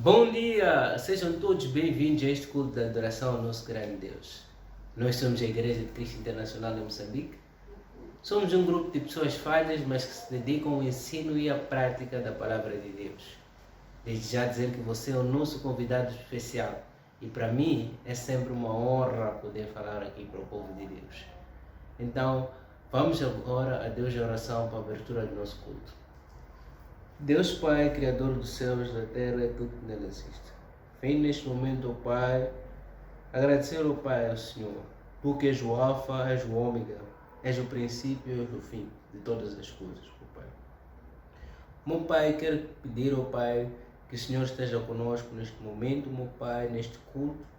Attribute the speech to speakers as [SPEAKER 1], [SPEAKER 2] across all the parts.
[SPEAKER 1] Bom dia! Sejam todos bem-vindos a este culto de adoração ao nosso grande Deus. Nós somos a Igreja de Cristo Internacional de Moçambique. Somos um grupo de pessoas falhas, mas que se dedicam ao ensino e à prática da Palavra de Deus. Desde já dizer que você é o nosso convidado especial e para mim é sempre uma honra poder falar aqui para o povo de Deus. Então, vamos agora a Deus em oração para a abertura do nosso culto. Deus Pai, Criador dos céus e da terra, é tudo que nele existe. Vem neste momento, ó Pai, agradecer, ó Pai, ao Senhor. Tu que és o Alfa, és o Ômega, és o princípio e és o fim de todas as coisas, ó Pai. Meu Pai, quero pedir, ó Pai, que o Senhor esteja conosco neste momento, meu Pai, neste culto.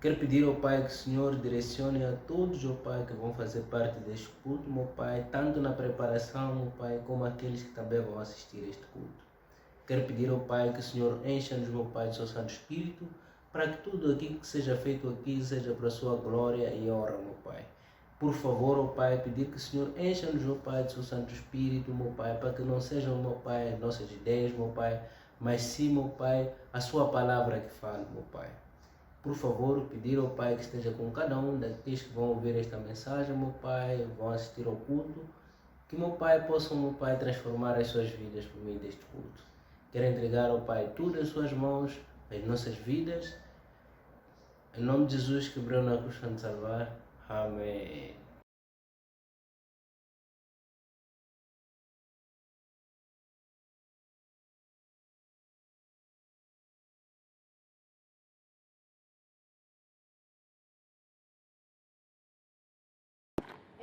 [SPEAKER 1] Quero pedir, ó Pai, que o Senhor direcione a todos, ó Pai, que vão fazer parte deste culto, meu Pai, tanto na preparação, meu Pai, como aqueles que também vão assistir a este culto. Quero pedir, ó Pai, que o Senhor encha-nos, meu Pai, do seu Santo Espírito, para que tudo aquilo que seja feito aqui seja para a sua glória e honra, meu Pai. Por favor, ó Pai, pedir que o Senhor encha-nos, ó Pai, do seu Santo Espírito, meu Pai, para que não sejam, meu Pai, as nossas ideias, meu Pai, mas sim, meu Pai, a sua palavra que fala, meu Pai. Por favor, pedir ao Pai que esteja com cada um daqueles que vão ouvir esta mensagem, meu Pai, vão assistir ao culto, que meu Pai possa, meu Pai, transformar as suas vidas por meio deste culto. Quero entregar ao Pai tudo em suas mãos, as nossas vidas, em nome de Jesus que abriu na cruz para nos salvar. Amém.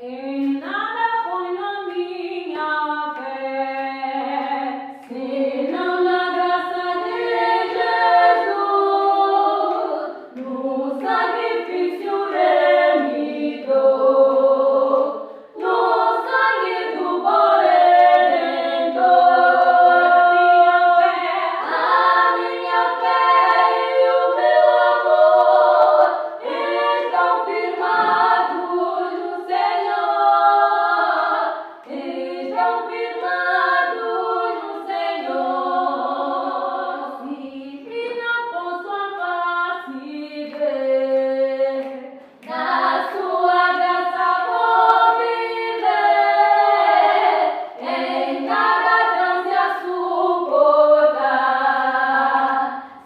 [SPEAKER 2] Em nada foi na minha fé, senão na graça de Jesus, no sacrifício remidor, no sangue do bom Redentor. A minha fé e o meu amor estão firmados no Senhor, estão firmados no Senhor. Se não posso a face ver, na sua graça vou viver, em cada trance a suportar,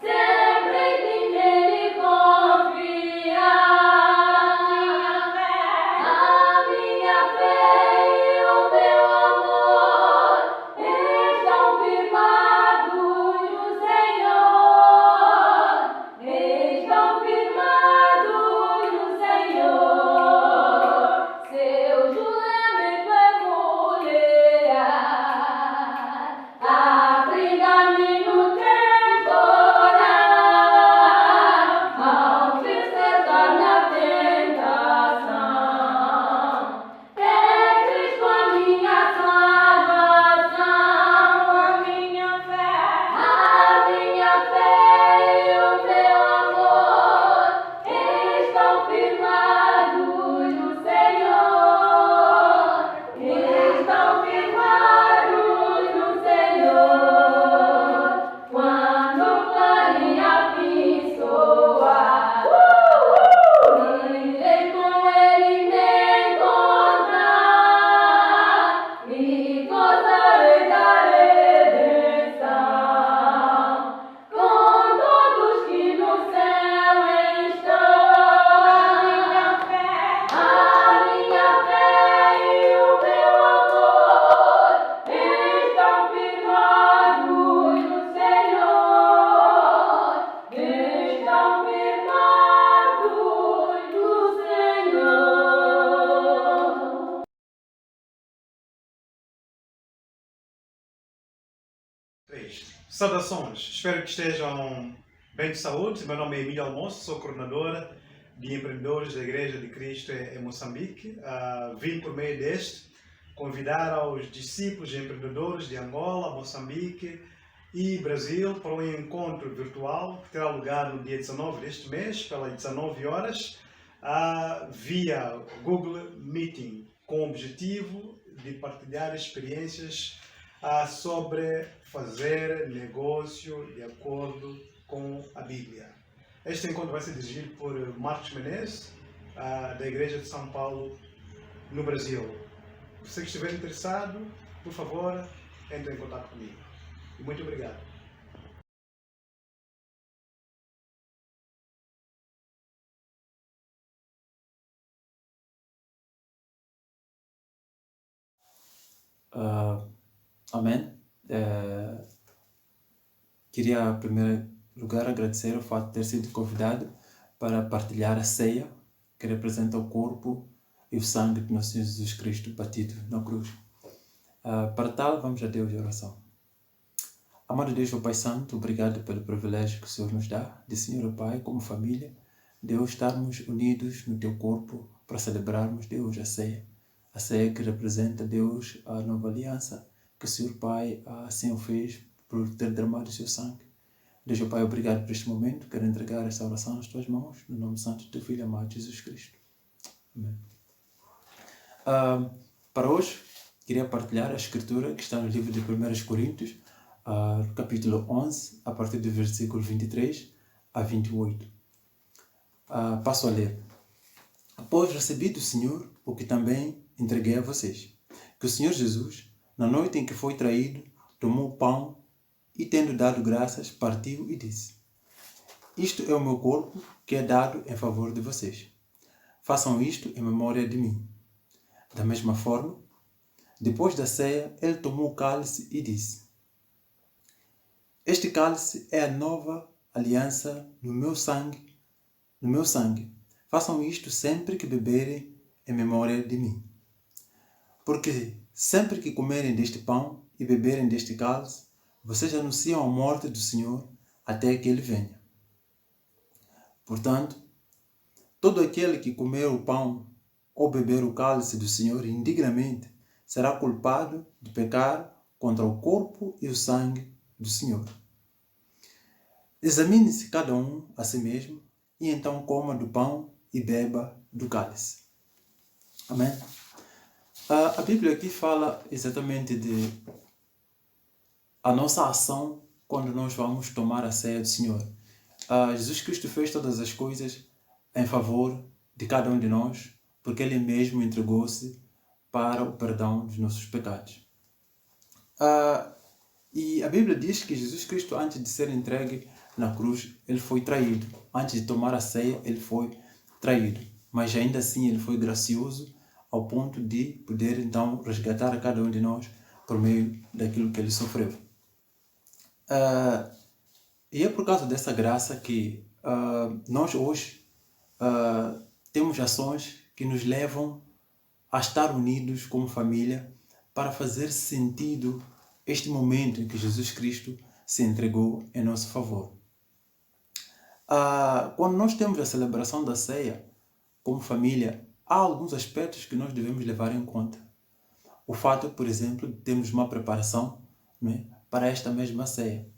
[SPEAKER 2] sempre em nele confiar. A minha fé e o meu amor estão firmados no Senhor, estão firmados no Senhor. Seu juramento é mulher, abriga-me no temporal, ao vencer na tentação. É Cristo a minha salvação, a minha fé e o meu amor estão firmados no Senhor, estão firmados no Senhor. Quando clareia a fim soar, irei com Ele me encontrar e gozarei da redenção com todos que no céu estão. A minha fé e o meu amor estão firmados no Senhor, estão firmados no Senhor.
[SPEAKER 3] Saudações, espero que estejam bem de saúde. Meu nome é Emília Almoço, sou coordenadora de empreendedores da Igreja de Cristo em Moçambique. Vim por meio deste convidar aos discípulos e empreendedores de Angola, Moçambique e Brasil para um encontro virtual que terá lugar no dia 19 deste mês, pelas 19 horas, via Google Meeting, com o objetivo de partilhar experiências sobre fazer negócio de acordo com com a Bíblia. Este encontro vai ser dirigido por Marcos Menezes, da Igreja de São Paulo, no Brasil. Se você estiver interessado, por favor, entre em contato comigo. E muito obrigado.
[SPEAKER 4] Amém. Queria, em primeiro lugar, agradecer o fato de ter sido convidado para partilhar a ceia que representa o corpo e o sangue de nosso Senhor Jesus Cristo batido na cruz. Para tal, vamos a Deus em oração. Amado Deus, o Pai Santo, obrigado pelo privilégio que o Senhor nos dá, de Senhor, o Pai, como família, Deus, estarmos unidos no Teu corpo para celebrarmos, Deus, a ceia que representa, Deus, a nova aliança, que o Senhor Pai assim o fez por ter derramado o seu sangue. Deus, o Pai, obrigado por este momento, quero entregar esta oração nas Tuas mãos, no nome santo do Teu Filho amado, Jesus Cristo. Amém. Para hoje, queria partilhar a escritura que está no livro de 1 Coríntios, capítulo 11, a partir do versículo 23 a 28. Passo a ler. Após recebi do Senhor o que também entreguei a vocês, que o Senhor Jesus, na noite em que foi traído, tomou o pão e, tendo dado graças, partiu e disse: Isto é o meu corpo, que é dado em favor de vocês. Façam isto em memória de mim. Da mesma forma, depois da ceia, ele tomou o cálice e disse: Este cálice é a nova aliança no meu sangue. Façam isto sempre que beberem em memória de mim. Porque sempre que comerem deste pão e beberem deste cálice, vocês anunciam a morte do Senhor até que Ele venha. Portanto, todo aquele que comer o pão ou beber o cálice do Senhor indignamente será culpado de pecar contra o corpo e o sangue do Senhor. Examine-se cada um a si mesmo e então coma do pão e beba do cálice. Amém? A Bíblia aqui fala exatamente de a nossa ação quando nós vamos tomar a ceia do Senhor. Jesus Cristo fez todas as coisas em favor de cada um de nós, porque Ele mesmo entregou-se para o perdão dos nossos pecados. E a Bíblia diz que Jesus Cristo, antes de ser entregue na cruz, Ele foi traído. Antes de tomar a ceia, Ele foi traído. Mas ainda assim, Ele foi gracioso ao ponto de poder então resgatar a cada um de nós por meio daquilo que Ele sofreu. E é por causa dessa graça que nós hoje temos ações que nos levam a estar unidos como família para fazer sentido este momento em que Jesus Cristo se entregou em nosso favor. Quando nós temos a celebração da ceia como família, há alguns aspectos que nós devemos levar em conta. O fato, por exemplo, de termos uma preparação, né, para esta mesma ceia.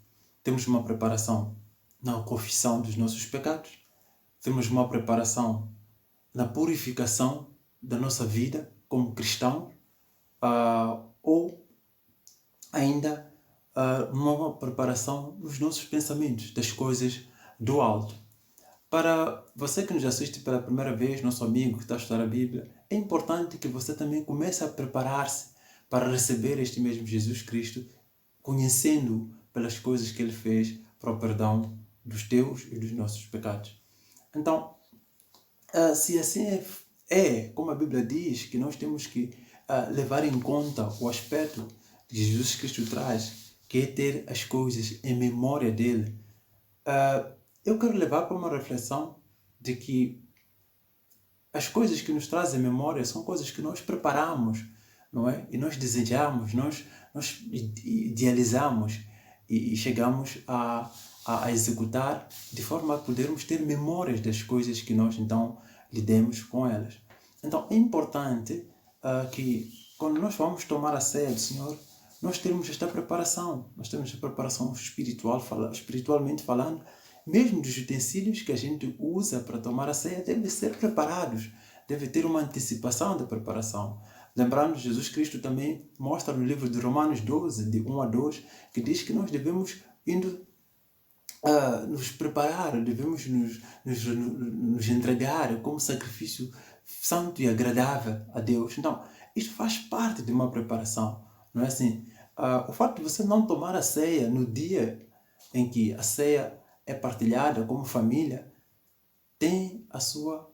[SPEAKER 4] Temos uma preparação na confissão dos nossos pecados. Temos uma preparação na purificação da nossa vida como cristão. Ou ainda uma preparação nos nossos pensamentos, das coisas do alto. Para você que nos assiste pela primeira vez, nosso amigo que está a estudar a Bíblia, é importante que você também comece a preparar-se para receber este mesmo Jesus Cristo, conhecendo pelas coisas que Ele fez para o perdão dos teus e dos nossos pecados. Então, se assim como a Bíblia diz, que nós temos que levar em conta o aspecto que Jesus Cristo traz, que é ter as coisas em memória dele, eu quero levar para uma reflexão de que as coisas que nos trazem memória são coisas que nós preparamos, não é? E nós desejamos, nós idealizamos e chegamos a executar de forma a podermos ter memórias das coisas que nós então lidemos com elas. Então é importante que quando nós vamos tomar a ceia do Senhor, nós temos esta preparação. Nós temos a preparação espiritualmente falando. Mesmo dos utensílios que a gente usa para tomar a ceia devem ser preparados. Deve ter uma antecipação da preparação. Lembrando, Jesus Cristo também mostra no livro de Romanos 12, de 1 a 2, que diz que nós devemos, indo nos preparar, devemos nos entregar como sacrifício santo e agradável a Deus. Então, isto faz parte de uma preparação, não é assim? O fato de você não tomar a ceia no dia em que a ceia é partilhada como família tem a sua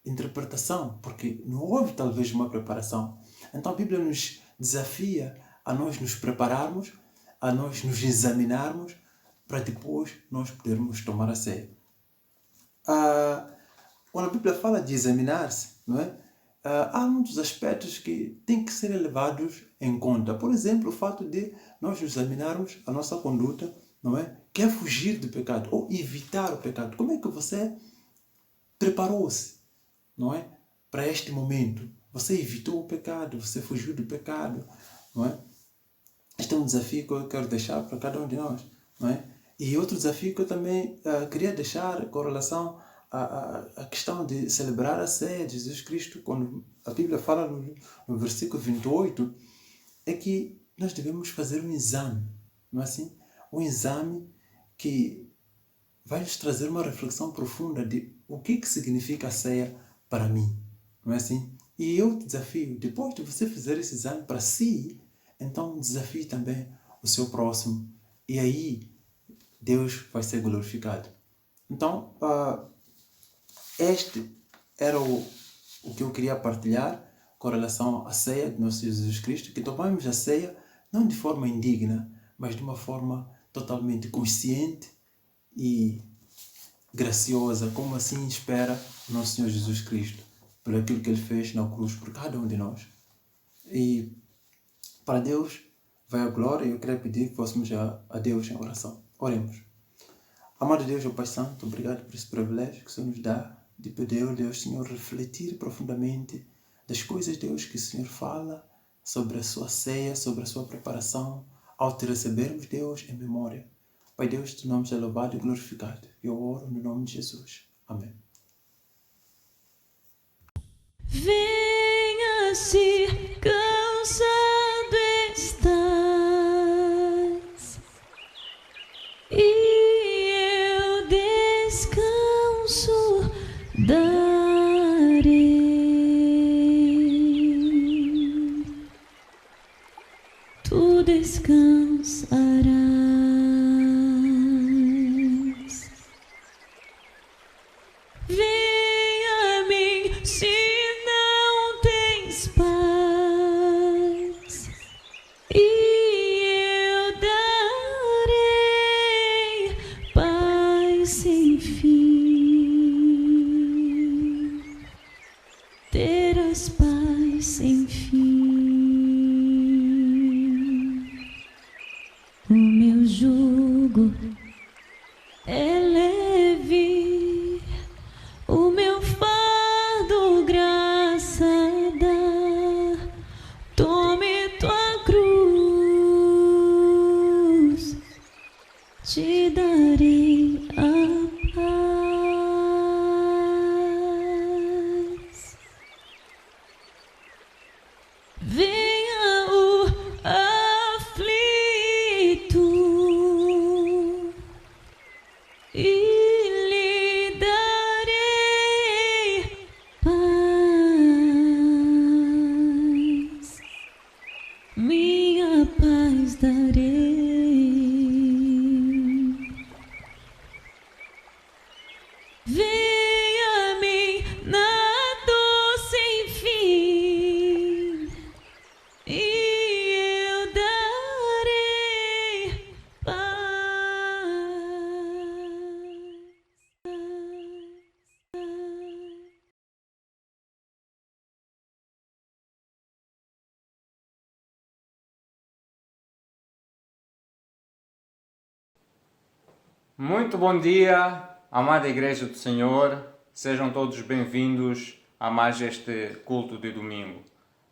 [SPEAKER 4] interpretação, porque não houve talvez uma preparação. Então a Bíblia nos desafia a nós nos prepararmos, a nós nos examinarmos, para depois nós podermos tomar a ceia. Quando a Bíblia fala de examinar-se, não é? Há muitos aspectos que têm que ser levados em conta. Por exemplo, o fato de nós examinarmos a nossa conduta, não é? Que é fugir do pecado ou evitar o pecado. Como é que você preparou-se, não é? Para este momento. Você evitou o pecado, você fugiu do pecado, não é? Este é um desafio que eu quero deixar para cada um de nós, não é? E outro desafio que eu também queria deixar com relação à questão de celebrar a ceia de Jesus Cristo, quando a Bíblia fala no versículo 28, é que nós devemos fazer um exame, não é assim? Um exame que vai nos trazer uma reflexão profunda de o que significa a ceia para mim, não é assim? E eu desafio, depois de você fazer esse exame para si, então desafie também o seu próximo. E aí Deus vai ser glorificado. Então, este era o que eu queria partilhar com relação à ceia de nosso Jesus Cristo, que tomamos a ceia não de forma indigna, mas de uma forma totalmente consciente e graciosa, como assim espera o nosso Senhor Jesus Cristo, por aquilo que Ele fez na cruz por cada um de nós. E para Deus vai a glória, e eu queria pedir que fôssemos a Deus em oração. Oremos. Amado Deus, ó Pai Santo, obrigado por esse privilégio que o Senhor nos dá de poder, Deus, Senhor, refletir profundamente das coisas, Deus, que o Senhor fala sobre a sua ceia, sobre a sua preparação, ao te recebermos, Deus, em memória. Pai Deus, teu nome seja louvado e glorificado. Eu oro no nome de Jesus. Amém.
[SPEAKER 2] Venha se cansado estás e eu descanso darei. Tu descansarás. Venha a mim se não tens paz e eu darei paz sem fim. Terás paz sem fim. O meu jugo é leve, o meu fardo graça dá. Tome tua cruz, te darei a paz. Venha o aflito e lhe darei paz. Minha paz darei. Venha a mim na dor sem fim e eu darei paz.
[SPEAKER 5] Muito bom dia, amada Igreja do Senhor. Sejam todos bem-vindos a mais este culto de domingo.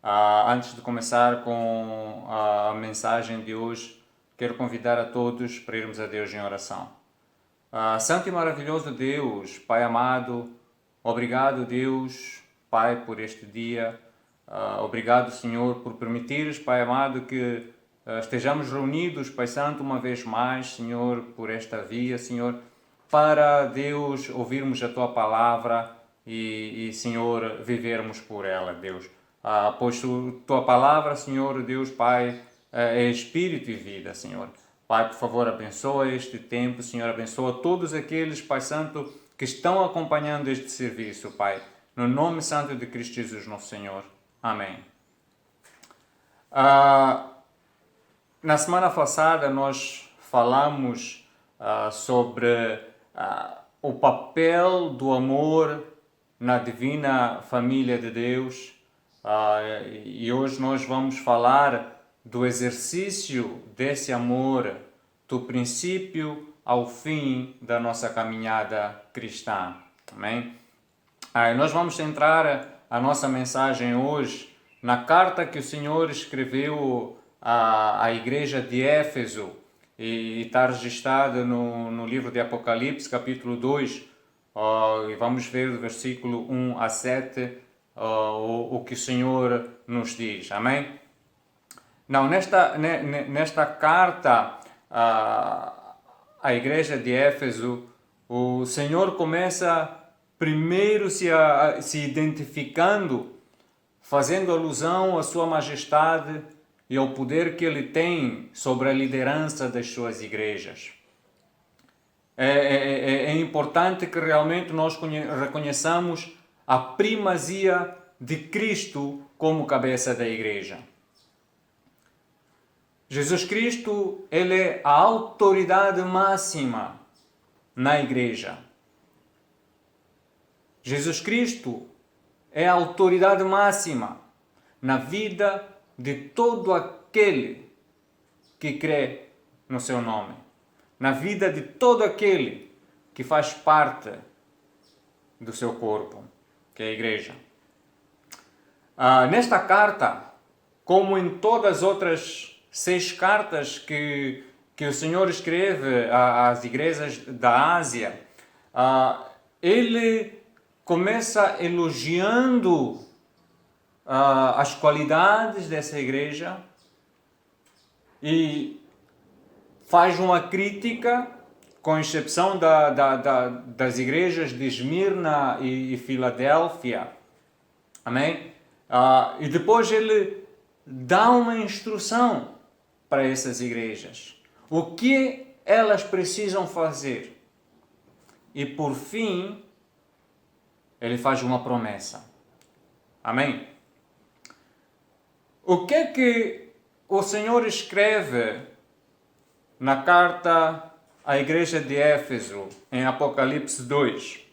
[SPEAKER 5] Antes de começar com a mensagem de hoje, quero convidar a todos para irmos a Deus em oração. Santo e maravilhoso Deus, Pai amado, obrigado Deus, Pai, por este dia. Obrigado, Senhor, por permitires, Pai amado, que estejamos reunidos, Pai Santo, uma vez mais, Senhor, por esta via, Senhor, para, Deus, ouvirmos a Tua palavra e Senhor, vivermos por ela, Deus. Pois Tua palavra, Senhor, Deus, Pai, é Espírito e vida, Senhor. Pai, por favor, abençoa este tempo, Senhor, abençoa todos aqueles, Pai Santo, que estão acompanhando este serviço, Pai. No nome santo de Cristo Jesus, nosso Senhor. Amém. Na semana passada nós falamos sobre o papel do amor na divina família de Deus e hoje nós vamos falar do exercício desse amor do princípio ao fim da nossa caminhada cristã. Amém? Nós vamos centrar a nossa mensagem hoje na carta que o Senhor escreveu à igreja de Éfeso e está registrada no livro de Apocalipse, capítulo 2, e vamos ver do versículo 1 a 7 o que o Senhor nos diz. Amém? Não, nesta carta à igreja de Éfeso, o Senhor começa primeiro se identificando, fazendo alusão à sua majestade e ao poder que ele tem sobre a liderança das suas igrejas. É importante que realmente nós reconheçamos a primazia de Cristo como cabeça da igreja. Jesus Cristo, ele é a autoridade máxima na igreja. Jesus Cristo é a autoridade máxima na vida de todo aquele que crê no seu nome, na vida de todo aquele que faz parte do seu corpo, que é a igreja. Nesta carta, como em todas as outras 6 cartas que o Senhor escreve às igrejas da Ásia, ele começa elogiando as qualidades dessa igreja e faz uma crítica, com exceção das igrejas de Esmirna e Filadélfia. Amém? E depois ele dá uma instrução para essas igrejas. O que elas precisam fazer? E por fim, ele faz uma promessa. Amém? O que é que o Senhor escreve na carta à igreja de Éfeso, em Apocalipse 2?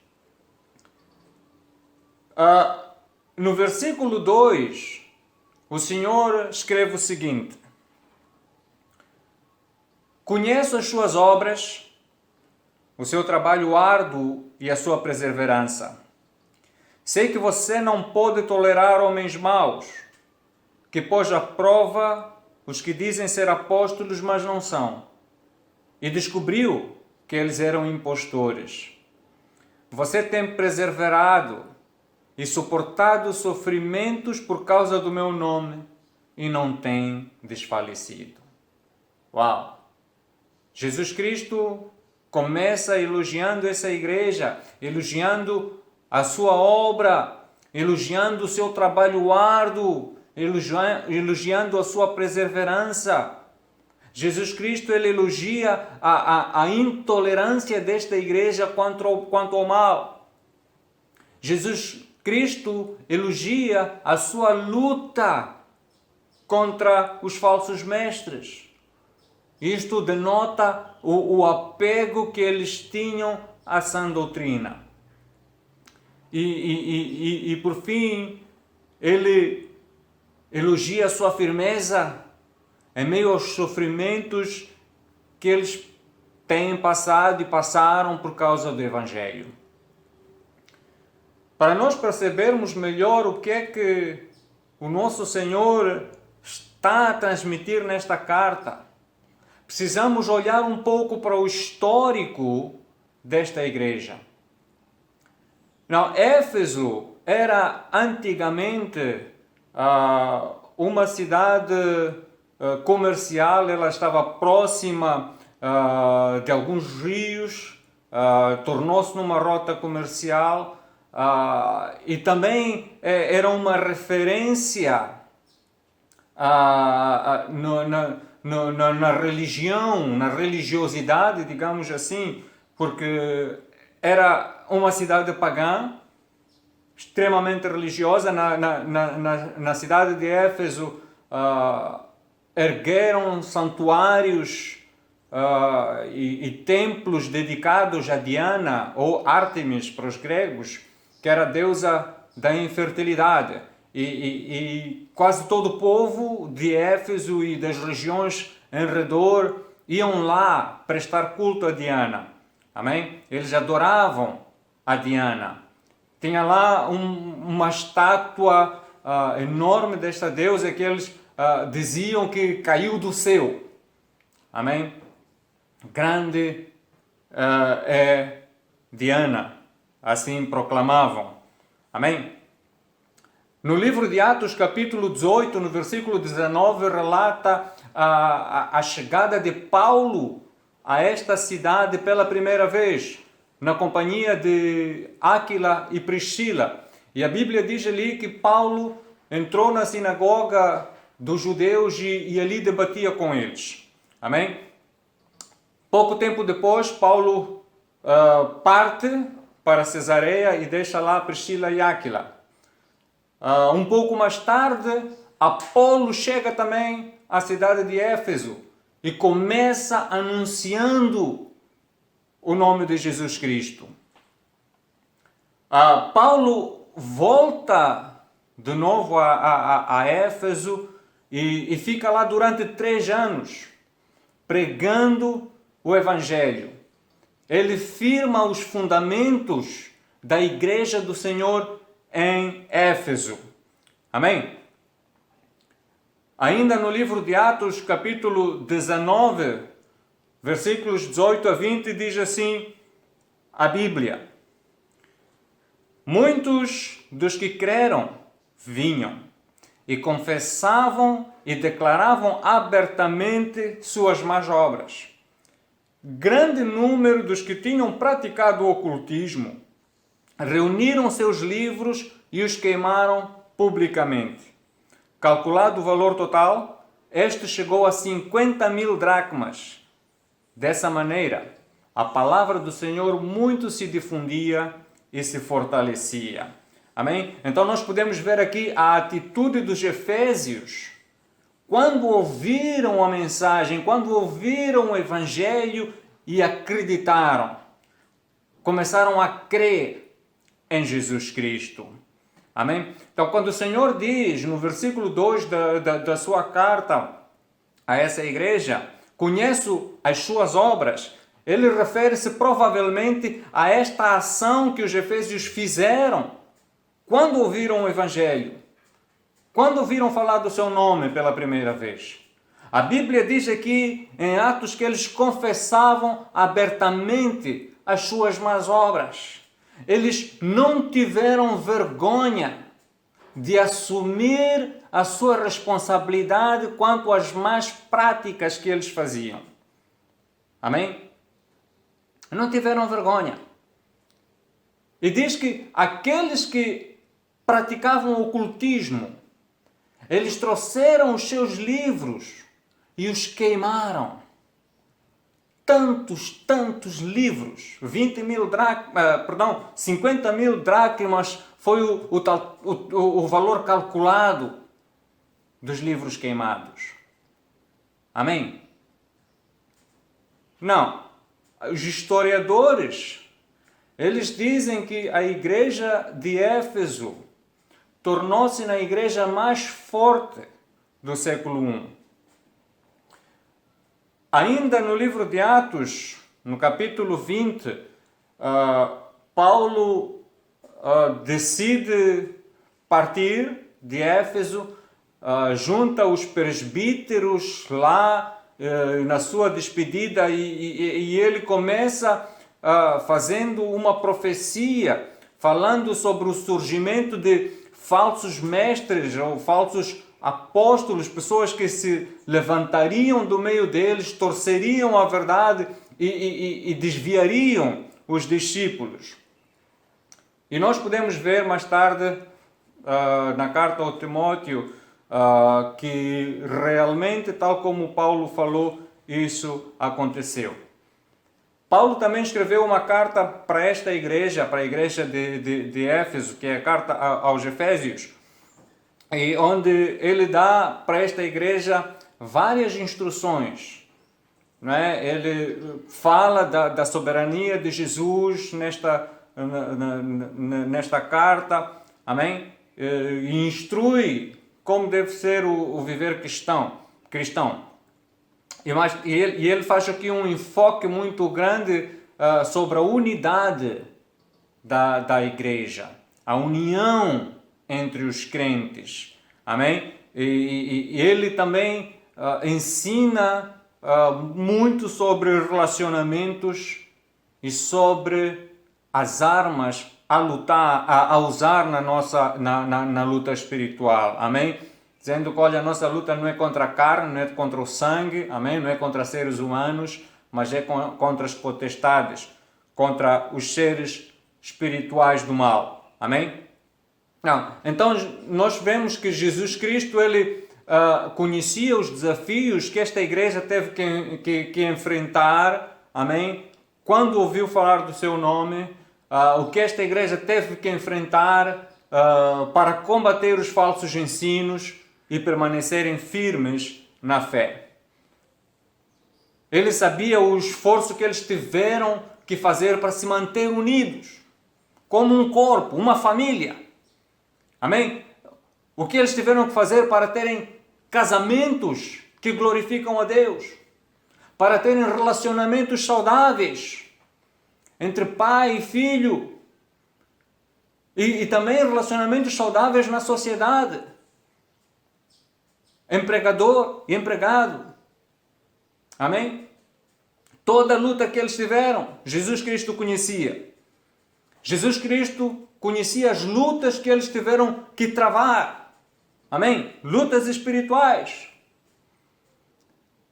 [SPEAKER 5] No versículo 2, o Senhor escreve o seguinte: conheço as suas obras, o seu trabalho árduo e a sua perseverança. Sei que você não pode tolerar homens maus, que pôs à prova os que dizem ser apóstolos, mas não são, e descobriu que eles eram impostores. Você tem perseverado e suportado sofrimentos por causa do meu nome e não tem desfalecido. Uau! Jesus Cristo começa elogiando essa igreja, elogiando a sua obra, elogiando o seu trabalho árduo, elogiando a sua perseverança. Jesus Cristo, ele elogia a intolerância desta igreja quanto ao mal. Jesus Cristo elogia a sua luta contra os falsos mestres. Isto denota o apego que eles tinham à sã doutrina. E por fim, ele elogia a sua firmeza em meio aos sofrimentos que eles têm passado e passaram por causa do Evangelho. Para nós percebermos melhor o que é que o nosso Senhor está a transmitir nesta carta, precisamos olhar um pouco para o histórico desta igreja. Não, Éfeso era antigamente uma cidade comercial, ela estava próxima de alguns rios, tornou-se numa rota comercial e também era uma referência na religião, na religiosidade, digamos assim, porque era uma cidade pagã, extremamente religiosa. Na cidade de Éfeso ergueram santuários e templos dedicados a Diana, ou Ártemis para os gregos, que era a deusa da infertilidade. E quase todo o povo de Éfeso e das regiões em redor iam lá prestar culto a Diana. Amém? Eles adoravam a Diana. Tinha lá uma estátua enorme desta deusa que eles diziam que caiu do céu. Amém? Grande é Diana, assim proclamavam. Amém? No livro de Atos, capítulo 18, no versículo 19, relata a chegada de Paulo a esta cidade pela primeira vez, na companhia de Áquila e Priscila. E a Bíblia diz ali que Paulo entrou na sinagoga dos judeus e ali debatia com eles. Amém? Pouco tempo depois, Paulo parte para Cesareia e deixa lá Priscila e Áquila. Um pouco mais tarde, Apolo chega também à cidade de Éfeso e começa anunciando o nome de Jesus Cristo. Paulo volta de novo a Éfeso e fica lá durante 3 anos, pregando o Evangelho. Ele firma os fundamentos da Igreja do Senhor em Éfeso. Amém? Ainda no livro de Atos, capítulo 19, versículos 18 a 20, diz assim a Bíblia: muitos dos que creram vinham e confessavam e declaravam abertamente suas más obras. Grande número dos que tinham praticado o ocultismo reuniram seus livros e os queimaram publicamente. Calculado o valor total, este chegou a 50.000 dracmas. Dessa maneira, a palavra do Senhor muito se difundia e se fortalecia. Amém? Então nós podemos ver aqui a atitude dos efésios. Quando ouviram a mensagem, quando ouviram o Evangelho e acreditaram, começaram a crer em Jesus Cristo. Amém? Então, quando o Senhor diz no versículo 2 da sua carta a essa igreja, conheço as suas obras, ele refere-se provavelmente a esta ação que os efésios fizeram quando ouviram o Evangelho, quando ouviram falar do seu nome pela primeira vez. A Bíblia diz aqui em Atos que eles confessavam abertamente as suas más obras. Eles não tiveram vergonha de assumir a sua responsabilidade quanto às más práticas que eles faziam. Amém? Não tiveram vergonha. E diz que aqueles que praticavam o ocultismo, eles trouxeram os seus livros e os queimaram. Tantos livros, 50.000 dracmas foi o valor calculado dos livros queimados. Amém? Não. Os historiadores, eles dizem que a igreja de Éfeso tornou-se na igreja mais forte do século I. Ainda no livro de Atos, no capítulo 20, Paulo decide partir de Éfeso, junta os presbíteros lá na sua despedida e ele começa fazendo uma profecia, falando sobre o surgimento de falsos mestres ou falsos apóstolos, pessoas que se levantariam do meio deles, torceriam a verdade e desviariam os discípulos. E nós podemos ver mais tarde na carta ao Timóteo que realmente, tal como Paulo falou, isso aconteceu. Paulo também escreveu uma carta para esta igreja, para a igreja de Éfeso, que é a carta aos Efésios, e onde ele dá para esta igreja várias instruções. Não é? Ele fala da soberania de Jesus nesta carta, amém? E instrui como deve ser o viver cristão. E ele faz aqui um enfoque muito grande sobre a unidade da igreja, a união entre os crentes, amém? E ele também ensina muito sobre relacionamentos e sobre as armas a lutar, a usar na luta espiritual, amém? Dizendo que, olha, a nossa luta não é contra a carne, não é contra o sangue, amém? Não é contra seres humanos, mas é contra as potestades, contra os seres espirituais do mal, amém? Não. Então, nós vemos que Jesus Cristo, ele conhecia os desafios que esta igreja teve que enfrentar, amém? Quando ouviu falar do seu nome, o que esta igreja teve que enfrentar para combater os falsos ensinos e permanecerem firmes na fé. Ele sabia o esforço que eles tiveram que fazer para se manter unidos, como um corpo, uma família. Amém? O que eles tiveram que fazer para terem casamentos que glorificam a Deus, para terem relacionamentos saudáveis entre pai e filho, e também relacionamentos saudáveis na sociedade, empregador e empregado. Amém? Toda a luta que eles tiveram, Jesus Cristo conhecia. Jesus Cristo conhecia as lutas que eles tiveram que travar. Amém? Lutas espirituais.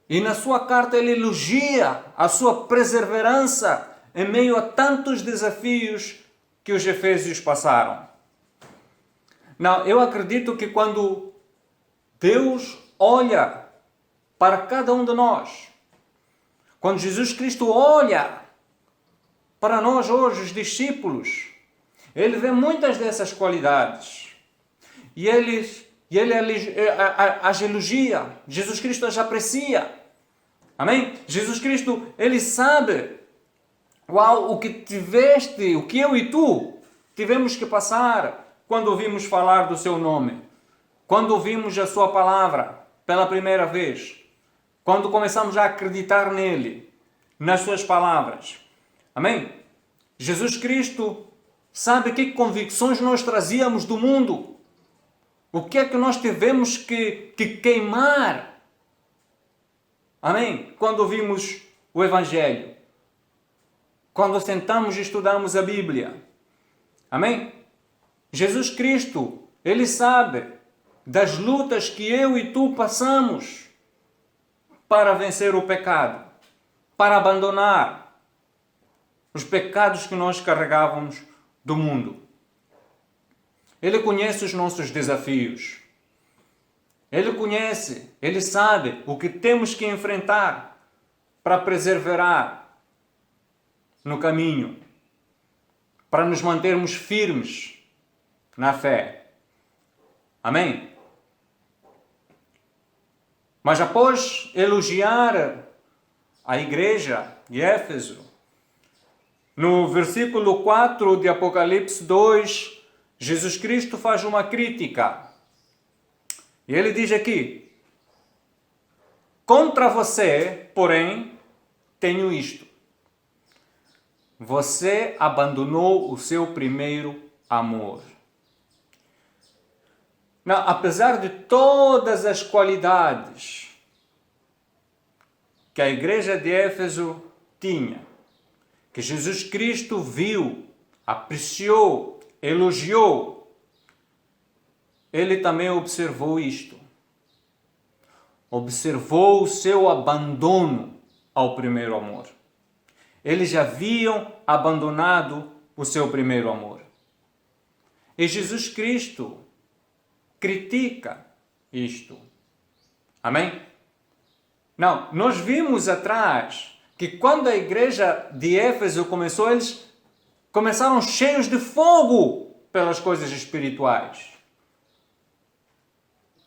[SPEAKER 5] E na sua carta ele elogia a sua perseverança em meio a tantos desafios que os efésios passaram. Não, eu acredito que quando Deus olha para cada um de nós, quando Jesus Cristo olha para nós hoje, os discípulos, ele vê muitas dessas qualidades. E ele as elogia. Jesus Cristo as aprecia. Amém? Jesus Cristo, ele sabe o que tiveste, o que eu e tu tivemos que passar quando ouvimos falar do seu nome, quando ouvimos a sua palavra pela primeira vez, quando começamos a acreditar nele, nas suas palavras. Amém? Jesus Cristo sabe que convicções nós trazíamos do mundo, o que é que nós tivemos que queimar. Amém? Quando ouvimos o Evangelho, quando sentamos e estudamos a Bíblia. Amém? Jesus Cristo, ele sabe das lutas que eu e tu passamos para vencer o pecado, para abandonar os pecados que nós carregávamos do mundo. Ele conhece os nossos desafios. Ele conhece, ele sabe o que temos que enfrentar para perseverar no caminho, para nos mantermos firmes na fé. Amém? Mas após elogiar a igreja de Éfeso, no versículo 4 de Apocalipse 2, Jesus Cristo faz uma crítica. E ele diz aqui: contra você, porém, tenho isto. Você abandonou o seu primeiro amor. Não, apesar de todas as qualidades que a igreja de Éfeso tinha, que Jesus Cristo viu, apreciou, elogiou, ele também observou isto. observou o seu abandono ao primeiro amor. Eles haviam abandonado o seu primeiro amor. E Jesus Cristo critica isto. Amém? Não, nós vimos atrás que quando a igreja de Éfeso começou, eles começaram cheios de fogo pelas coisas espirituais.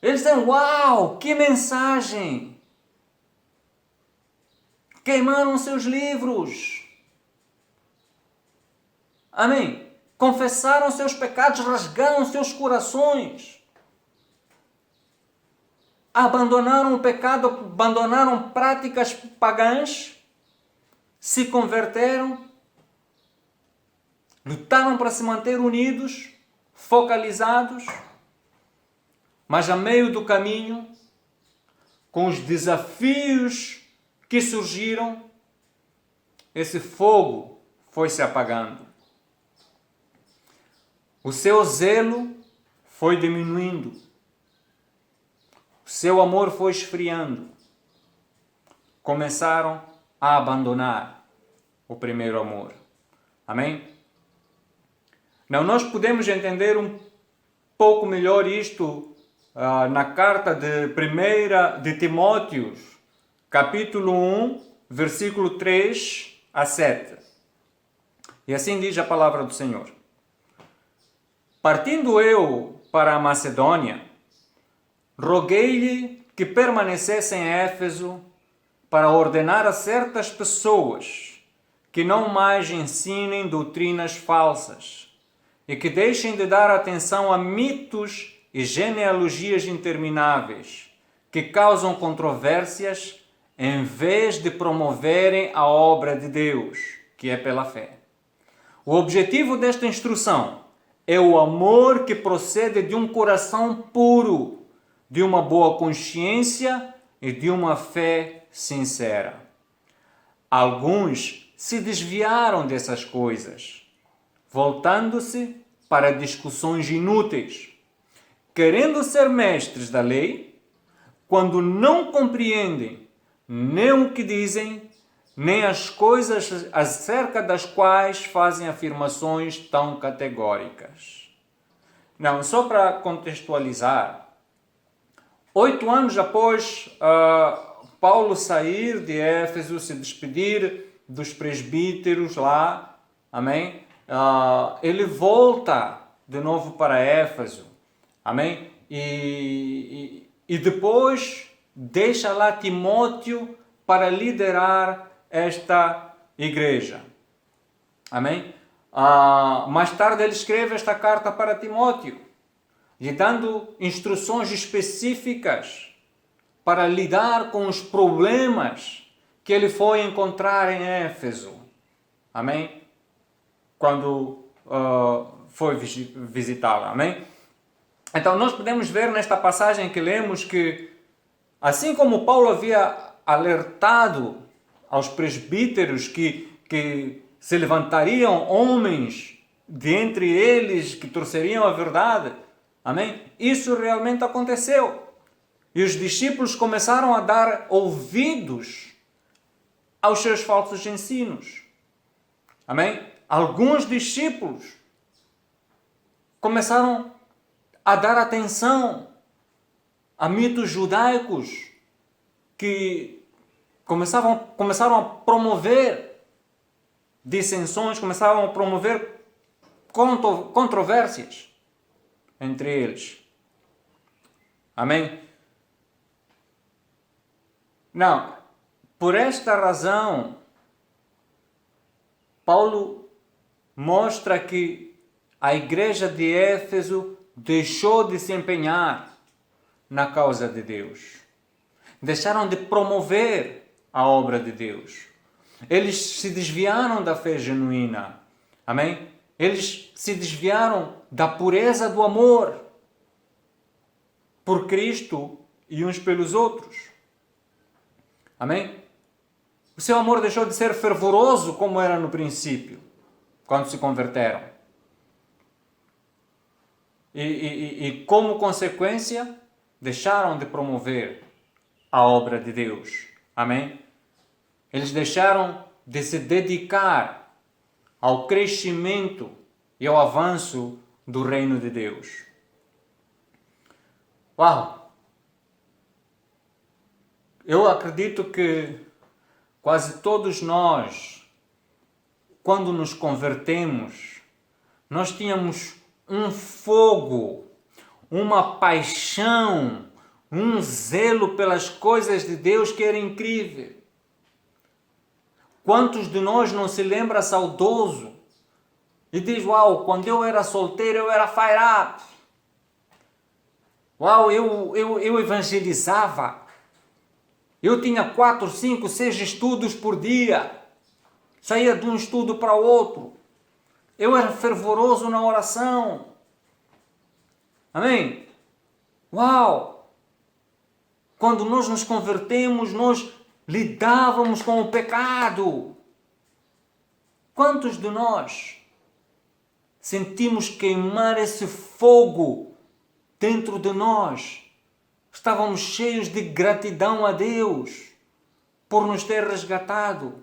[SPEAKER 5] Eles disseram, uau, que mensagem! Queimaram seus livros. Amém? Confessaram seus pecados, rasgaram seus corações. Abandonaram o pecado, abandonaram práticas pagãs, se converteram, lutaram para se manter unidos, focalizados, mas a meio do caminho, com os desafios que surgiram, esse fogo foi se apagando. O seu zelo foi diminuindo. O seu amor foi esfriando. Começaram a abandonar o primeiro amor. Amém? Não, nós podemos entender um pouco melhor isto na carta de 1 de Timóteo, capítulo 1, versículo 3 a 7. E assim diz a palavra do Senhor. Partindo eu para a Macedônia, roguei-lhe que permanecesse em Éfeso para ordenar a certas pessoas que não mais ensinem doutrinas falsas e que deixem de dar atenção a mitos e genealogias intermináveis que causam controvérsias em vez de promoverem a obra de Deus, que é pela fé. O objetivo desta instrução é o amor que procede de um coração puro, de uma boa consciência e de uma fé sincera. Alguns se desviaram dessas coisas, voltando-se para discussões inúteis, querendo ser mestres da lei, quando não compreendem nem o que dizem, nem as coisas acerca das quais fazem afirmações tão categóricas. Não, só para contextualizar, 8 anos após Paulo sair de Éfeso, se despedir dos presbíteros lá, amém? Ele volta de novo para Éfeso, amém? E depois deixa lá Timóteo para liderar esta igreja. Amém? Mais tarde ele escreve esta carta para Timóteo, lhe dando instruções específicas para lidar com os problemas que ele foi encontrar em Éfeso. Amém? Quando foi visitá-la. Amém? Então nós podemos ver nesta passagem que lemos que, assim como Paulo havia alertado aos presbíteros que se levantariam homens de entre eles que torceriam a verdade, amém? Isso realmente aconteceu. E os discípulos começaram a dar ouvidos aos seus falsos ensinos. Amém? Alguns discípulos começaram a dar atenção a mitos judaicos que começaram a promover dissensões, começaram a promover controvérsias entre eles. Amém? Não, por esta razão, Paulo mostra que a igreja de Éfeso deixou de se empenhar na causa de Deus. Deixaram de promover a obra de Deus. Eles se desviaram da fé genuína. Amém? Eles se desviaram da pureza do amor por Cristo e uns pelos outros. Amém? O seu amor deixou de ser fervoroso como era no princípio, quando se converteram. E como consequência, deixaram de promover a obra de Deus. Amém? Eles deixaram de se dedicar ao crescimento e ao avanço do reino de Deus. Uau! Eu acredito que quase todos nós, quando nos convertemos, nós tínhamos um fogo, uma paixão, um zelo pelas coisas de Deus que era incrível. Quantos de nós não se lembra saudoso e diz, uau, quando eu era solteiro eu era fire up. Uau, eu evangelizava. Eu tinha 4, 5, 6 estudos por dia. Saía de um estudo para o outro. Eu era fervoroso na oração. Amém? Uau! Quando nós nos convertemos, nós lidávamos com o pecado. Quantos de nós sentimos queimar esse fogo dentro de nós? Estávamos cheios de gratidão a Deus por nos ter resgatado.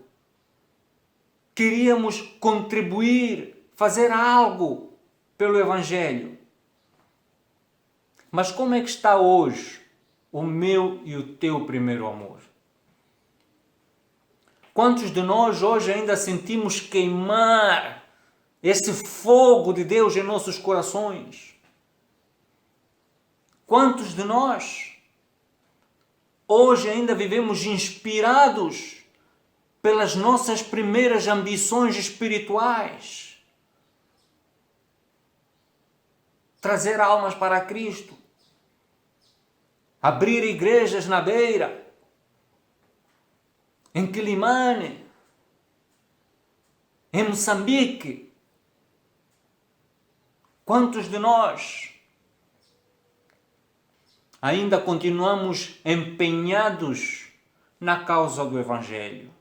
[SPEAKER 5] Queríamos contribuir, fazer algo pelo Evangelho. Mas como é que está hoje o meu e o teu primeiro amor? Quantos de nós hoje ainda sentimos queimar esse fogo de Deus em nossos corações? Quantos de nós hoje ainda vivemos inspirados pelas nossas primeiras ambições espirituais? Trazer almas para Cristo, abrir igrejas na Beira, em Quilimane, em Moçambique. Quantos de nós ainda continuamos empenhados na causa do Evangelho?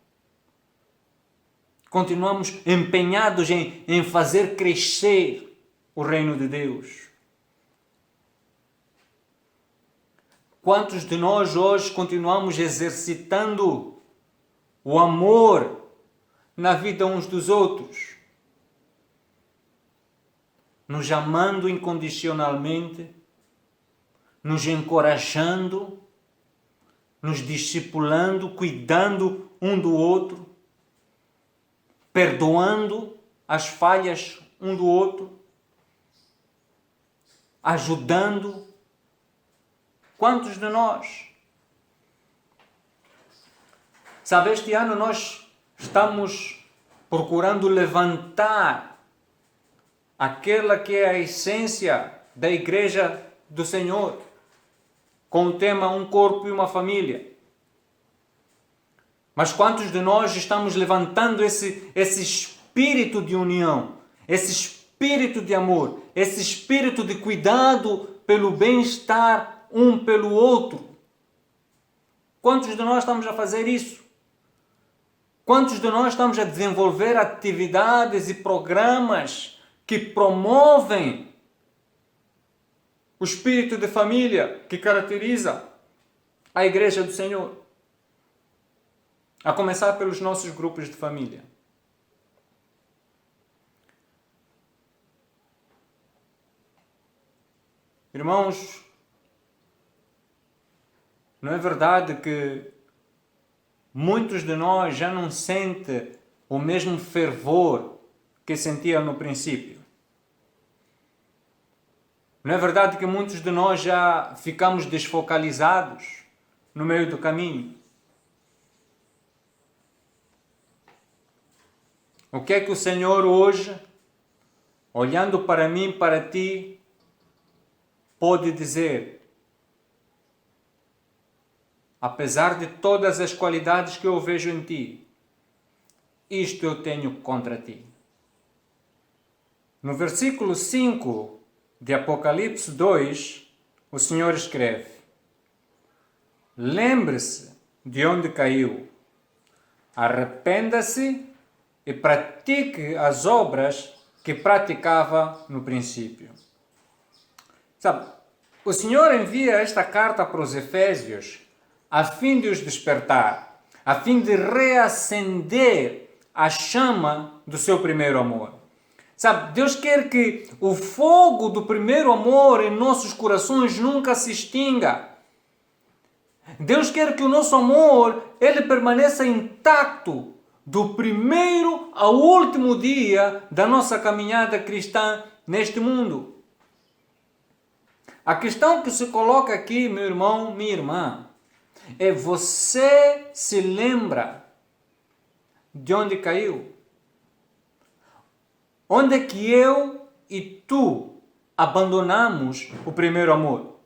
[SPEAKER 5] Continuamos empenhados em fazer crescer o reino de Deus? Quantos de nós hoje continuamos exercitando o amor na vida uns dos outros? Nos amando incondicionalmente, nos encorajando, nos discipulando, cuidando um do outro, perdoando as falhas um do outro, ajudando. Quantos de nós? Sabe, este ano nós estamos procurando levantar aquela que é a essência da Igreja do Senhor, com o tema Um Corpo e uma Família. Mas quantos de nós estamos levantando esse espírito de união, esse espírito de amor, esse espírito de cuidado pelo bem-estar um pelo outro? Quantos de nós estamos a fazer isso? Quantos de nós estamos a desenvolver atividades e programas que promovem o espírito de família que caracteriza a Igreja do Senhor? A começar pelos nossos grupos de família. Irmãos, não é verdade que muitos de nós já não sentem o mesmo fervor que sentiam no princípio? Não é verdade que muitos de nós já ficamos desfocalizados no meio do caminho? O que é que o Senhor hoje, olhando para mim, para ti, pode dizer? Apesar de todas as qualidades que eu vejo em ti, isto eu tenho contra ti. No versículo 5 de Apocalipse 2, o Senhor escreve: lembre-se de onde caiu, arrependa-se e pratique as obras que praticava no princípio. Sabe, o Senhor envia esta carta para os Efésios a fim de os despertar, a fim de reacender a chama do seu primeiro amor. Sabe, Deus quer que o fogo do primeiro amor em nossos corações nunca se extinga. Deus quer que o nosso amor, ele permaneça intacto do primeiro ao último dia da nossa caminhada cristã neste mundo. A questão que se coloca aqui, meu irmão, minha irmã, é: você se lembra de onde caiu? Onde é que eu e tu abandonamos o primeiro amor?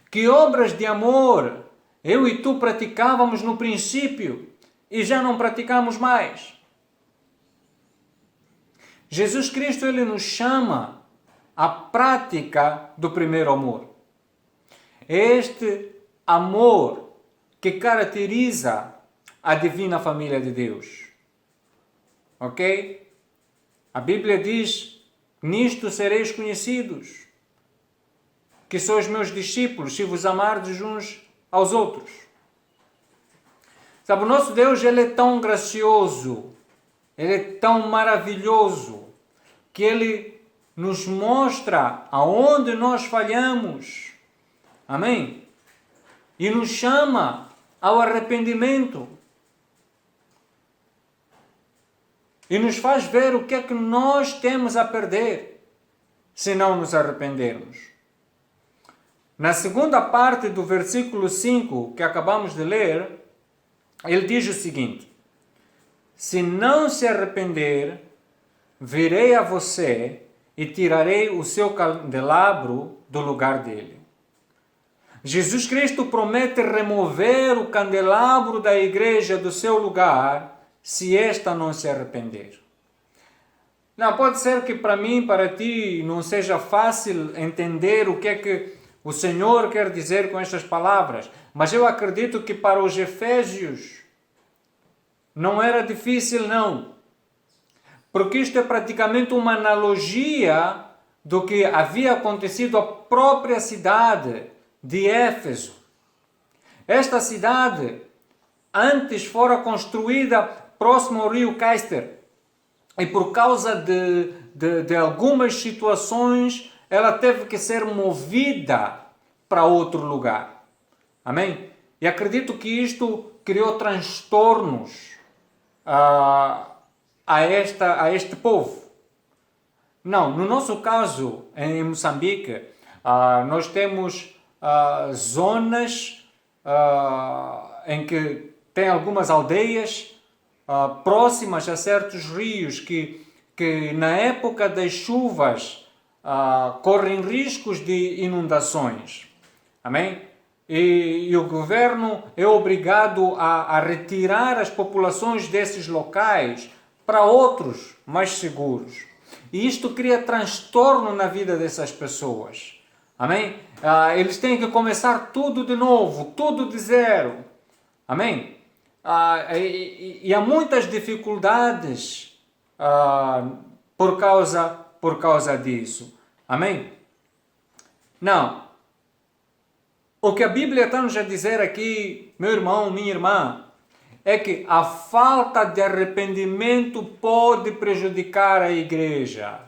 [SPEAKER 5] Que obras de amor eu e tu praticávamos no princípio e já não praticamos mais? Jesus Cristo, ele nos chama à prática do primeiro amor. Este amor que caracteriza a divina família de Deus. Ok? A Bíblia diz: nisto sereis conhecidos, que sois meus discípulos, se vos amardes uns aos outros. Sabe, o nosso Deus, ele é tão gracioso, ele é tão maravilhoso, que ele nos mostra aonde nós falhamos. Amém? E nos chama ao arrependimento. E nos faz ver o que é que nós temos a perder se não nos arrependermos. Na segunda parte do versículo 5 que acabamos de ler, ele diz o seguinte: se não se arrepender, virei a você e tirarei o seu candelabro do lugar dele. Jesus Cristo promete remover o candelabro da igreja do seu lugar se esta não se arrepender. Não, pode ser que para mim, para ti, não seja fácil entender o que é que o Senhor quer dizer com estas palavras, mas eu acredito que para os efésios não era difícil, não. Porque isto é praticamente uma analogia do que havia acontecido à própria cidade de Éfeso. Esta cidade antes fora construída próximo ao rio Caister, e por causa de algumas situações ela teve que ser movida para outro lugar. Amém? E acredito que isto criou transtornos a este povo. Não, no nosso caso, em Moçambique, nós temos zonas em que tem algumas aldeias próximas a certos rios que na época das chuvas correm riscos de inundações. Amém? E o governo é obrigado a retirar as populações desses locais para outros mais seguros. E isto cria transtorno na vida dessas pessoas. Amém? Eles têm que começar tudo de novo, tudo de zero. Amém? E há muitas dificuldades por causa disso. Amém? Não. O que a Bíblia está nos a dizer aqui, meu irmão, minha irmã, é que a falta de arrependimento pode prejudicar a igreja.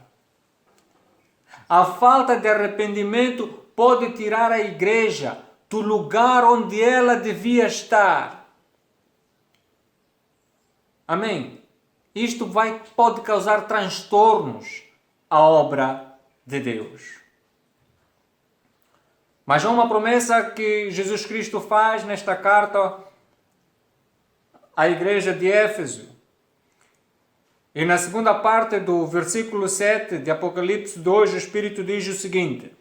[SPEAKER 5] A falta de arrependimento pode tirar a igreja do lugar onde ela devia estar. Amém? Isto pode causar transtornos à obra de Deus. Mas há uma promessa que Jesus Cristo faz nesta carta à igreja de Éfeso. E na segunda parte do versículo 7 de Apocalipse 2, o Espírito diz o seguinte: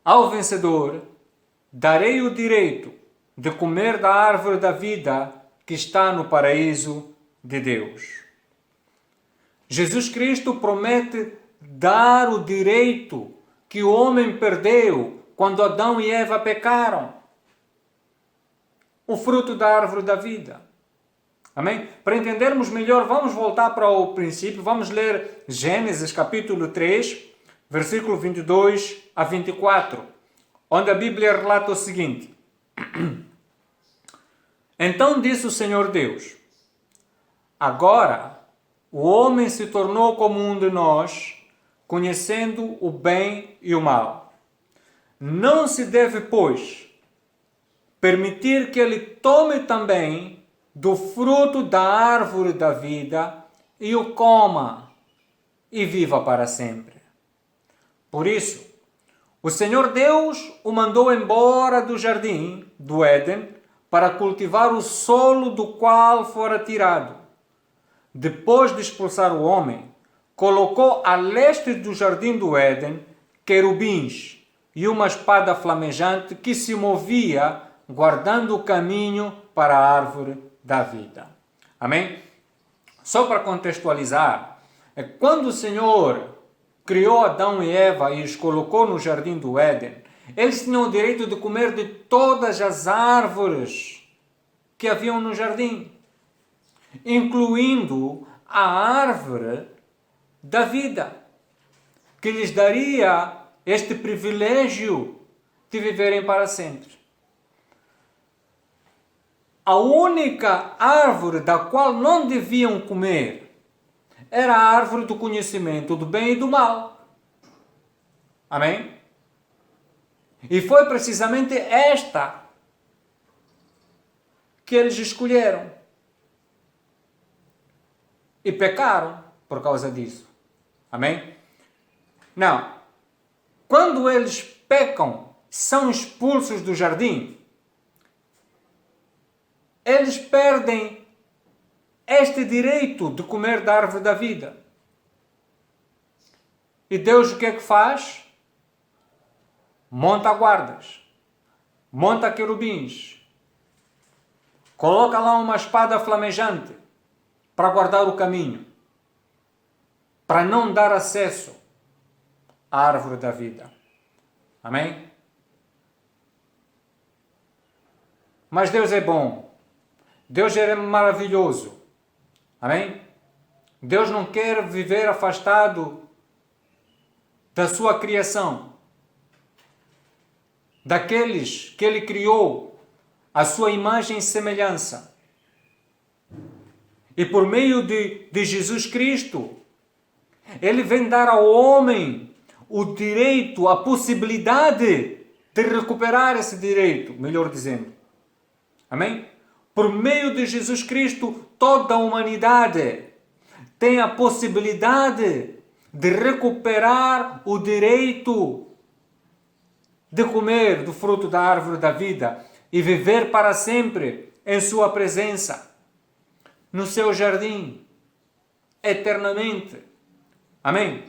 [SPEAKER 5] ao vencedor darei o direito de comer da árvore da vida que está no paraíso de Deus. Jesus Cristo promete dar o direito que o homem perdeu quando Adão e Eva pecaram. O fruto da árvore da vida. Amém? Para entendermos melhor, vamos voltar para o princípio, vamos ler Gênesis capítulo 3, versículo 22 a 24, onde a Bíblia relata o seguinte: Então disse o Senhor Deus: agora o homem se tornou como um de nós, conhecendo o bem e o mal. Não se deve, pois, permitir que ele tome também do fruto da árvore da vida e o coma e viva para sempre. Por isso, o Senhor Deus o mandou embora do jardim do Éden para cultivar o solo do qual fora tirado. Depois de expulsar o homem, colocou a leste do jardim do Éden querubins e uma espada flamejante que se movia, guardando o caminho para a árvore da vida. Amém? Só para contextualizar, quando o Senhor criou Adão e Eva e os colocou no jardim do Éden, eles tinham o direito de comer de todas as árvores que haviam no jardim, incluindo a árvore da vida, que lhes daria este privilégio de viverem para sempre. A única árvore da qual não deviam comer era a árvore do conhecimento do bem e do mal. Amém? E foi precisamente esta que eles escolheram. E pecaram por causa disso. Amém? Não. Quando eles pecam, são expulsos do jardim, eles perdem este direito de comer da árvore da vida. E Deus o que é que faz? Monta guardas, monta querubins, coloca lá uma espada flamejante para guardar o caminho, para não dar acesso à árvore da vida. Amém? Mas Deus é bom. Deus é maravilhoso. Amém? Deus não quer viver afastado da sua criação, daqueles que Ele criou, a sua imagem e semelhança. E por meio de Jesus Cristo, Ele vem dar ao homem o direito, a possibilidade de recuperar esse direito, melhor dizendo. Amém? Por meio de Jesus Cristo, toda a humanidade tem a possibilidade de recuperar o direito de comer do fruto da árvore da vida e viver para sempre em sua presença, no seu jardim, eternamente. Amém?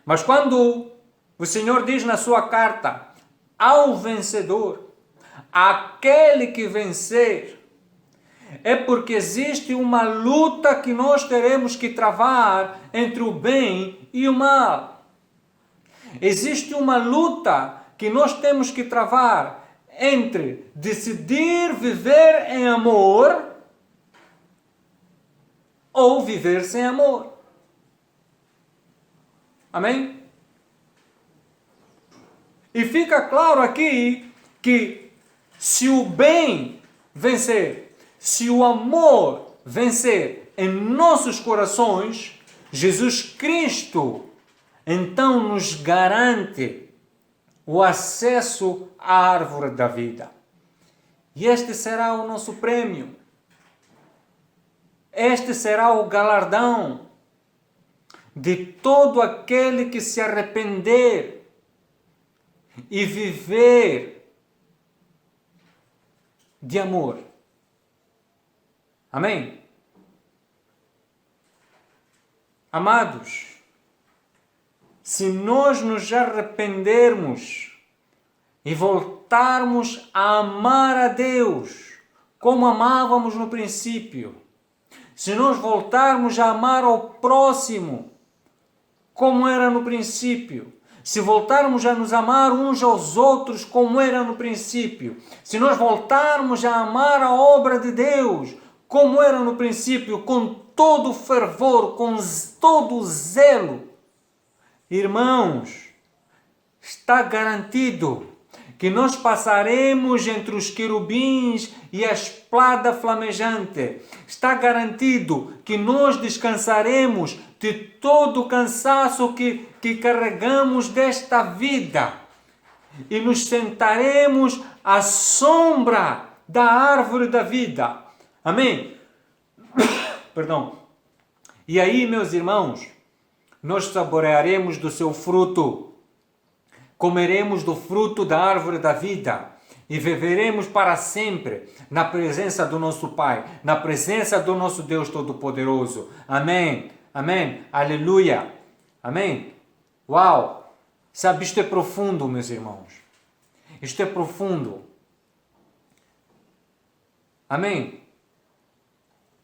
[SPEAKER 5] Mas quando o Senhor diz na sua carta, ao vencedor, aquele que vencer, é porque existe uma luta que nós teremos que travar entre o bem e o mal. Existe uma luta que nós temos que travar entre decidir viver em amor ou viver sem amor. Amém? E fica claro aqui que se o bem vencer, se o amor vencer em nossos corações, Jesus Cristo então nos garante o acesso à árvore da vida. E este será o nosso prêmio. Este será o galardão de todo aquele que se arrepender e viver de amor. Amém? Amados, se nós nos arrependermos e voltarmos a amar a Deus como amávamos no princípio, se nós voltarmos a amar ao próximo como era no princípio, se voltarmos a nos amar uns aos outros como era no princípio, se nós voltarmos a amar a obra de Deus como era no princípio, com todo o fervor, com todo o zelo, irmãos, está garantido que nós passaremos entre os querubins e a espada flamejante. Está garantido que nós descansaremos de todo o cansaço que carregamos desta vida e nos sentaremos à sombra da árvore da vida. Amém? Perdão. E aí, meus irmãos, nós saborearemos do seu fruto, comeremos do fruto da árvore da vida e viveremos para sempre na presença do nosso Pai, na presença do nosso Deus Todo-Poderoso. Amém, amém, aleluia, amém. Uau, sabe, isto é profundo, meus irmãos, isto é profundo. Amém.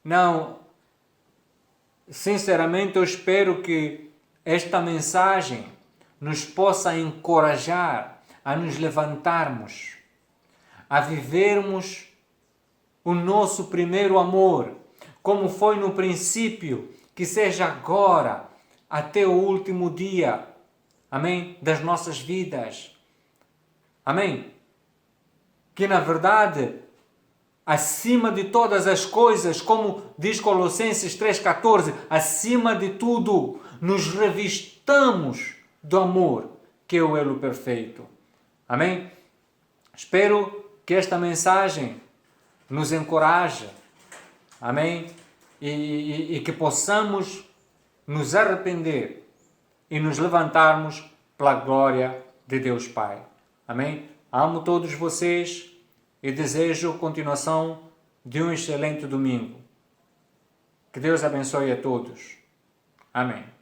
[SPEAKER 5] Não, sinceramente eu espero que esta mensagem nos possa encorajar a nos levantarmos, a vivermos o nosso primeiro amor, como foi no princípio, que seja agora, até o último dia, amém, das nossas vidas, amém, que na verdade, acima de todas as coisas, como diz Colossenses 3,14, acima de tudo, nos revistamos do amor, que é o elo perfeito. Amém? Espero que esta mensagem nos encoraje. Amém? E que possamos nos arrepender e nos levantarmos pela glória de Deus Pai. Amém? Amo todos vocês e desejo continuação de um excelente domingo. Que Deus abençoe a todos. Amém.